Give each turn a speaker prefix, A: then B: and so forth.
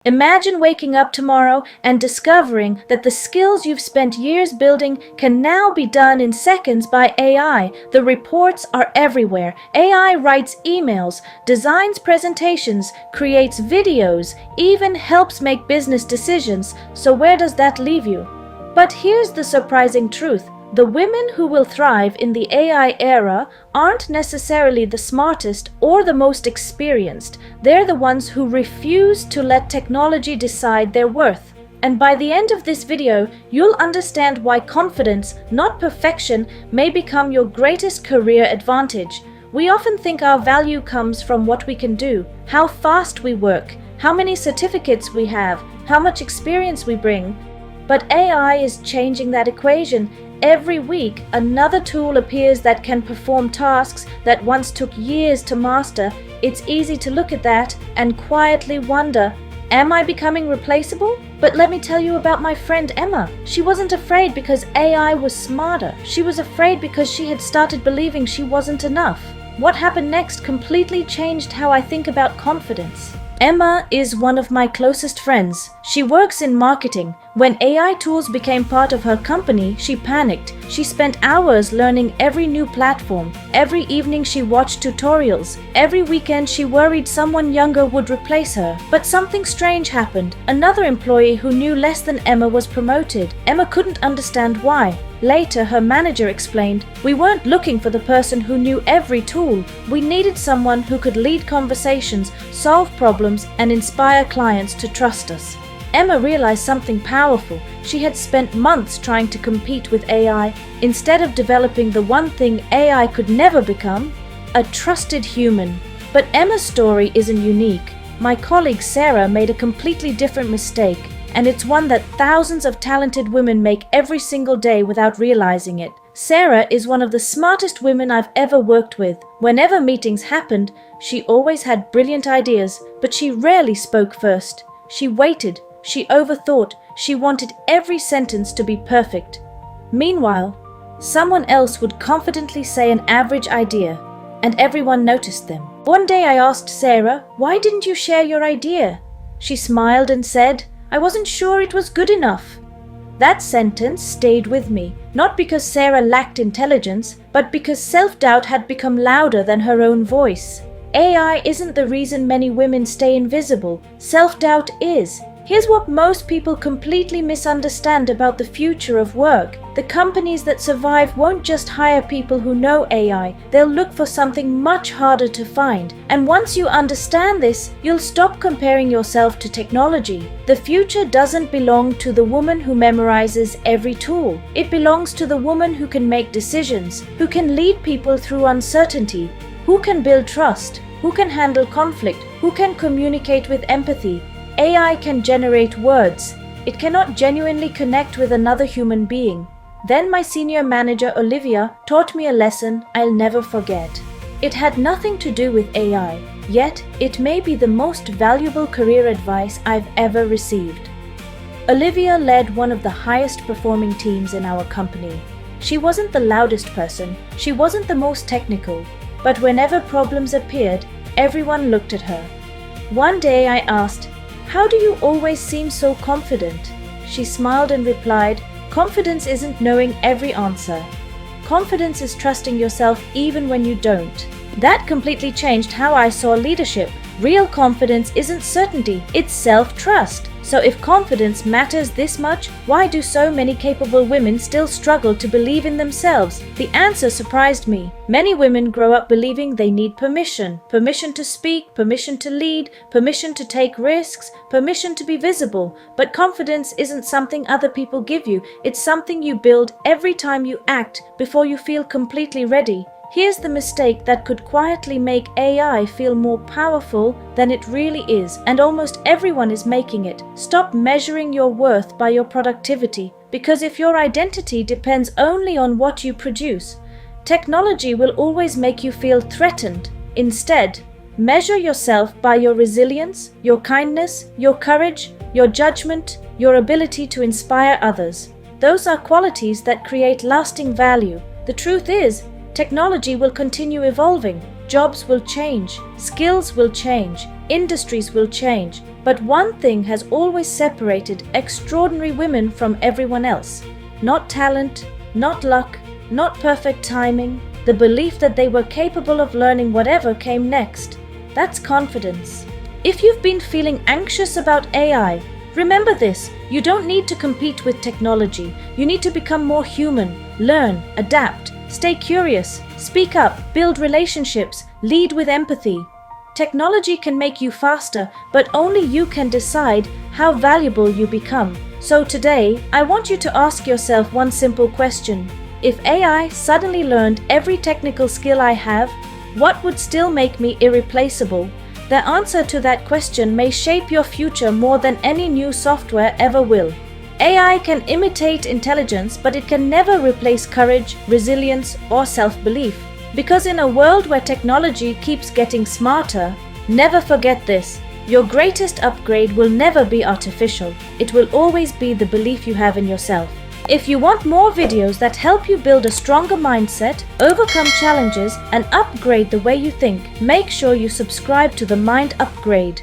A: Imagine waking up tomorrow and discovering that the skills you've spent years building can now be done in seconds by AI. The reports are everywhere. AI writes emails, designs presentations, creates videos, even helps make business decisions. So where does that leave you? But here's the surprising truth. The women who will thrive in the AI era aren't necessarily the smartest or the most experienced. They're the ones who refuse to let technology decide their worth. And by the end of this video, you'll understand why confidence, not perfection, may become your greatest career advantage. We often think our value comes from what we can do, how fast we work, how many certificates we have, how much experience we bring. But AI is changing that equation. Every week, another tool appears that can perform tasks that once took years to master. It's easy to look at that and quietly wonder, am I becoming replaceable? But let me tell you about my friend Emma. She wasn't afraid because AI was smarter. She was afraid because she had started believing she wasn't enough. What happened next completely changed how I think about confidence. Emma is one of my closest friends. She works in marketing. When AI tools became part of her company, she panicked. She spent hours learning every new platform. Every evening she watched tutorials. Every weekend she worried someone younger would replace her. But something strange happened. Another employee who knew less than Emma was promoted. Emma couldn't understand why. Later, her manager explained, "We weren't looking for the person who knew every tool. We needed someone who could lead conversations, solve problems, and inspire clients to trust us." Emma realized something powerful. She had spent months trying to compete with AI instead of developing the one thing AI could never become, a trusted human. But Emma's story isn't unique. My colleague Sarah made a completely different mistake, and it's one that thousands of talented women make every single day without realizing it. Sarah is one of the smartest women I've ever worked with. Whenever meetings happened, she always had brilliant ideas, but she rarely spoke first. She waited. She overthought. She wanted every sentence to be perfect. Meanwhile, someone else would confidently say an average idea, and everyone noticed them. One day I asked Sarah, "Why didn't you share your idea?" She smiled and said, "I wasn't sure it was good enough." That sentence stayed with me, not because Sarah lacked intelligence, but because self-doubt had become louder than her own voice. AI isn't the reason many women stay invisible. Self-doubt is. Here's what most people completely misunderstand about the future of work. The companies that survive won't just hire people who know AI. They'll look for something much harder to find. And once you understand this, you'll stop comparing yourself to technology. The future doesn't belong to the woman who memorizes every tool. It belongs to the woman who can make decisions, who can lead people through uncertainty, who can build trust, who can handle conflict, who can communicate with empathy. AI can generate words. It cannot genuinely connect with another human being. Then my senior manager, Olivia, taught me a lesson I'll never forget. It had nothing to do with AI, yet it may be the most valuable career advice I've ever received. Olivia led one of the highest performing teams in our company. She wasn't the loudest person, she wasn't the most technical, but whenever problems appeared, everyone looked at her. One day I asked, "How do you always seem so confident?" She smiled and replied, "Confidence isn't knowing every answer. Confidence is trusting yourself even when you don't." That completely changed how I saw leadership. Real confidence isn't certainty, it's self-trust. So if confidence matters this much, why do so many capable women still struggle to believe in themselves? The answer surprised me. Many women grow up believing they need permission. Permission to speak, permission to lead, permission to take risks, permission to be visible. But confidence isn't something other people give you. It's something you build every time you act before you feel completely ready. Here's the mistake that could quietly make AI feel more powerful than it really is, and almost everyone is making it. Stop measuring your worth by your productivity, because if your identity depends only on what you produce, technology will always make you feel threatened. Instead, measure yourself by your resilience, your kindness, your courage, your judgment, your ability to inspire others. Those are qualities that create lasting value. The truth is, technology will continue evolving, jobs will change, skills will change, industries will change, But one thing has always separated extraordinary women from everyone else. Not talent, not luck, not perfect timing, the belief that they were capable of learning whatever came next. That's confidence. If you've been feeling anxious about AI, remember this: you don't need to compete with technology. You need to become more human, learn, adapt, stay curious, speak up, build relationships, lead with empathy. Technology can make you faster, but only you can decide how valuable you become. So today, I want you to ask yourself one simple question. If AI suddenly learned every technical skill I have, what would still make me irreplaceable? The answer to that question may shape your future more than any new software ever will. AI can imitate intelligence, but it can never replace courage, resilience, or self-belief. Because in a world where technology keeps getting smarter, never forget this: your greatest upgrade will never be artificial. It will always be the belief you have in yourself. If you want more videos that help you build a stronger mindset, overcome challenges, and upgrade the way you think, make sure you subscribe to the Mind Upgrade.